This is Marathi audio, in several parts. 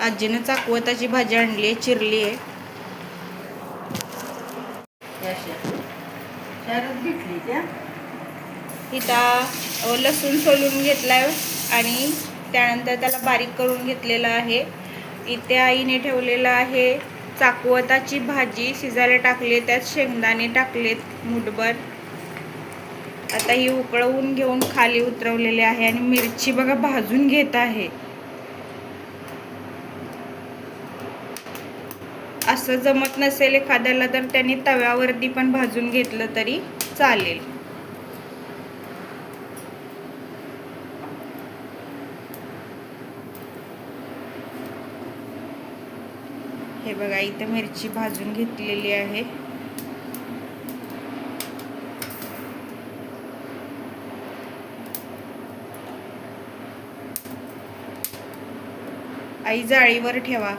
आजीनं चाकवताची भाजी आणली आहे, चिरली आहे. इथं लसूण सोलून घेतलाय आणि त्यानंतर त्याला बारीक करून घेतलेलं आहे. इथे आईने ठेवलेलं आहे चाकवताची भाजी शिजायला टाकली, त्यात शेंगदाणे टाकलेत मुठभर. आता ही उकळवून घेऊन खाली उतरवलेली आहे आणि मिरची बघा भाजून घेत आहे. असं जमत नसेल एखाद्याला तर त्यांनी तव्यावरती पण भाजून घेतलं तरी चालेल. हे बघा इथे मिरची भाजून घेतलेली आहे. आई जाळीवर ठेवा.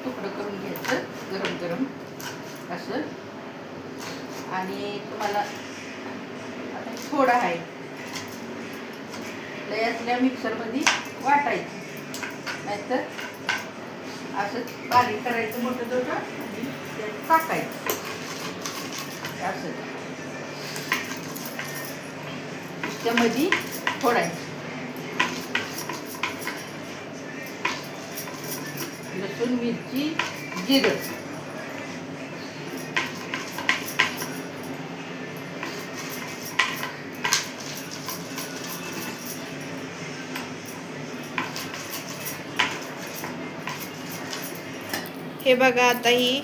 तुकडं करून घ्यायचं गरम गरम असं. आणि तुम्हाला आता थोडं आहे लय असल्या मिक्सरमध्ये वाटायचं, नाहीतर असं बारीक करायचं मोठं दोटं आणि त्यात टाकायचं असं त्यामध्ये फोडायचं. लसूण, मिरची, जिरं हे बघा आता ही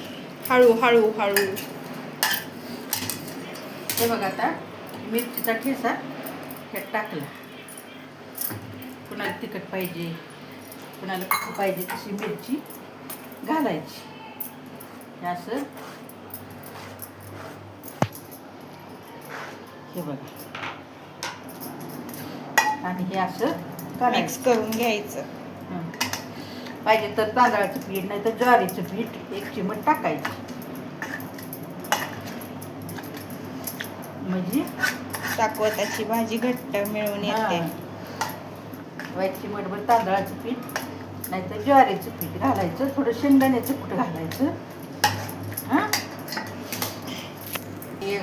हळू हळू हळू. हे बघा आता मिरचीचा ठेचा त्यात टाकला. कुणाला तिखट पाहिजे, कुणाला कसं पाहिजे तशी मिरची घालायची. हे असं हे बघा आणि हे असं मिक्स करून घ्यायचं. पाहिजे तर तांदळाचं पीठ नाही तर ज्वारीचं पीठ एक चिमट टाकायचं, म्हणजे चाकवताची भाजी घट्ट मिळून येते. एक चिमटभर तांदळाचं पीठ नाही तर ज्वारीचं पीठ घालायचं, थोडं शेंगदाण्याचं कूट घालायचं.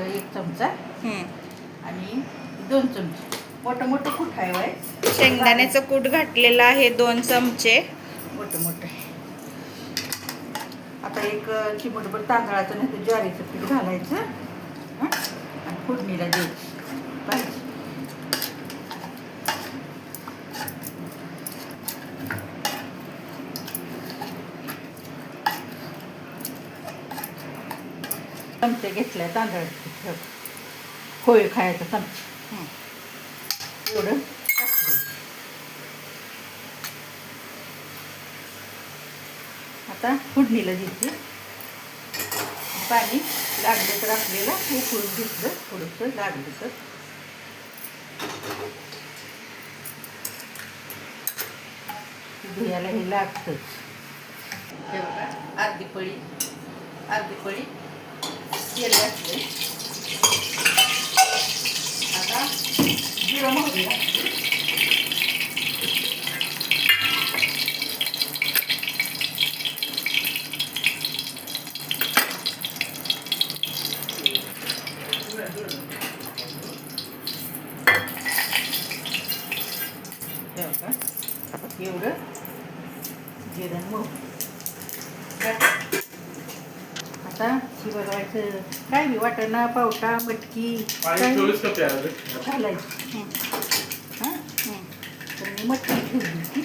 एक चमचा आणि 2 चमचे मोठं मोठं कूट आहे. शेंगदाण्याचं कूट घातलेलं आहे 2 चमचे मोठं मोठं. आता एक चिमटभर तांदळाचं नाही तर ज्वारीचं पीठ घालायचं आणि फोडणीला द्यायची पाहिजे. चमचे घेतलाय तांदळाचं पीठ, होय खायचा चमचा एवढं टाकलं. आता फोडणीला द्यायची. पाणी लागलं तर आपल्याला उकळून घेतलं, थोडंसं लागलं तर. धुयाला हे लागतंच. हे बघा अर्धी पळी तेल घातलं. आता जिरं मोहरी घातली. एवढं जिरं मोहरी. आता ही बघायचं काय बी वाटाणा, पावटा, मटकी घालायची. तर मी मटकी ठेवली होती,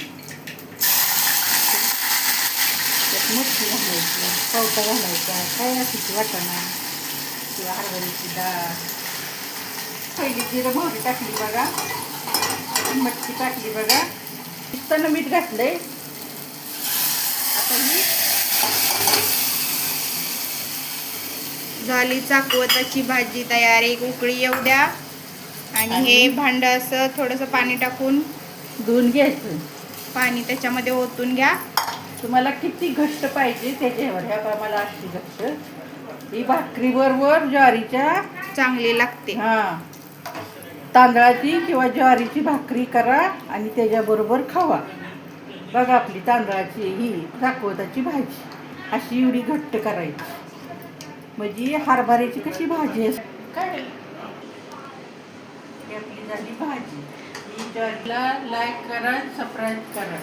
त्यात मटकी घालायची, पावटा घालायचा, काय असायची वाटाणा किंवा हरभऱ्याची डाळ. पहिली जिरं मोहरी टाकली बघा, मटकी टाकली बघा, नुसतं मीठ घातलंय. आता ही झाली चाकवताची भाजी तयार. एक उकळी येऊ द्या आणि हे भांड असं थोडंसं पाणी टाकून धुवून घ्यायचं. पाणी त्याच्यामध्ये ओतून घ्या. तुम्हाला किती घट्ट पाहिजे त्याच्यावर. ह्या का मला अशी घट्ट, ही भाकरी बरोबर ज्वारीच्या चांगली लागते. तांदळाची किंवा ज्वारीची भाकरी करा आणि त्याच्याबरोबर खावा. बघा आपली तांदळाची ही चाकवताची भाजी अशी एवढी घट्ट करायची, म्हणजे हरभऱ्याची कशी भाजी असते काय. ही आपली झाली भाजी. ही ज्वारीला लाईक करा, सबस्क्राईब करा.